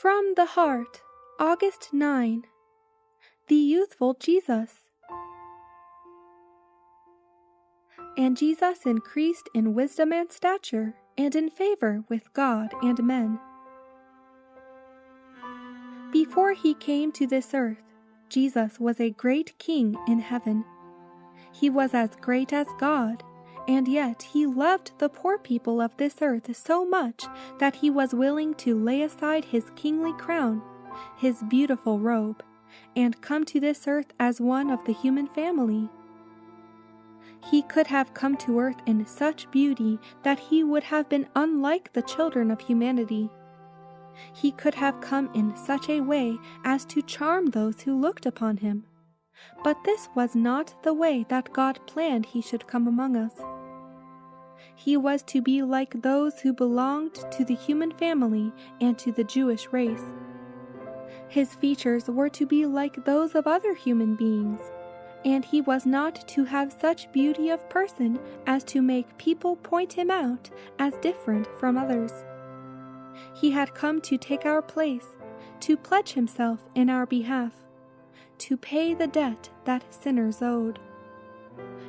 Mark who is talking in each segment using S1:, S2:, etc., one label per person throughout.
S1: From the Heart, August 9. The Youthful Jesus. And Jesus increased in wisdom and stature, and in favor with God and men. Before he came to this earth, Jesus was a great king in heaven. He was as great as God, and yet he loved the poor people of this earth so much that he was willing to lay aside his kingly crown, his beautiful robe, and come to this earth as one of the human family. He could have come to earth in such beauty that he would have been unlike the children of humanity. He could have come in such a way as to charm those who looked upon him. But this was not the way that God planned he should come among us. He was to be like those who belonged to the human family and to the Jewish race. His features were to be like those of other human beings, and he was not to have such beauty of person as to make people point him out as different from others. He had come to take our place, to pledge himself in our behalf, to pay the debt that sinners owed.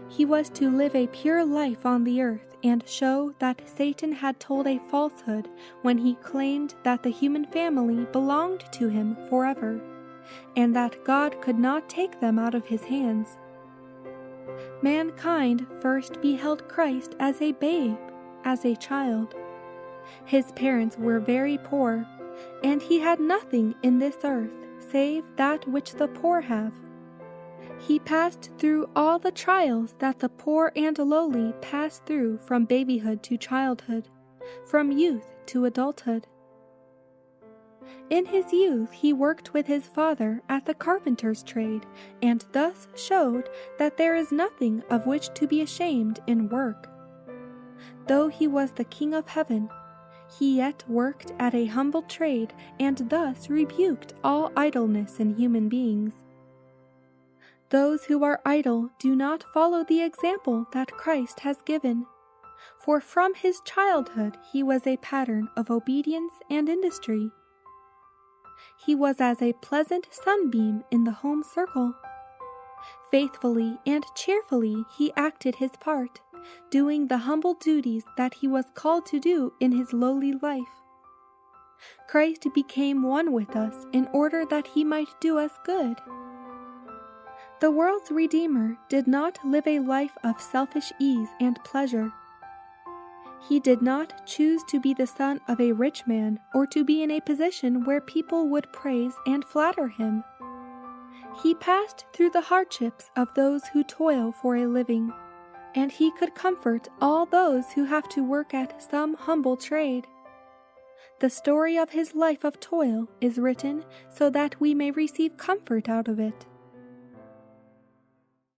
S1: He was to live a pure life on the earth and show that Satan had told a falsehood when he claimed that the human family belonged to him forever, and that God could not take them out of his hands. Mankind first beheld Christ as a babe, as a child. His parents were very poor, and he had nothing in this earth save that which the poor have. He passed through all the trials that the poor and lowly pass through from babyhood to childhood, from youth to adulthood. In his youth he worked with his father at the carpenter's trade, and thus showed that there is nothing of which to be ashamed in work. Though he was the King of heaven, he yet worked at a humble trade, and thus rebuked all idleness in human beings. Those who are idle do not follow the example that Christ has given, for from his childhood he was a pattern of obedience and industry. He was as a pleasant sunbeam in the home circle. Faithfully and cheerfully he acted his part, doing the humble duties that he was called to do in his lowly life. Christ became one with us in order that he might do us good. The world's Redeemer did not live a life of selfish ease and pleasure. He did not choose to be the son of a rich man or to be in a position where people would praise and flatter him. He passed through the hardships of those who toil for a living, and he could comfort all those who have to work at some humble trade. The story of his life of toil is written so that we may receive comfort out of it.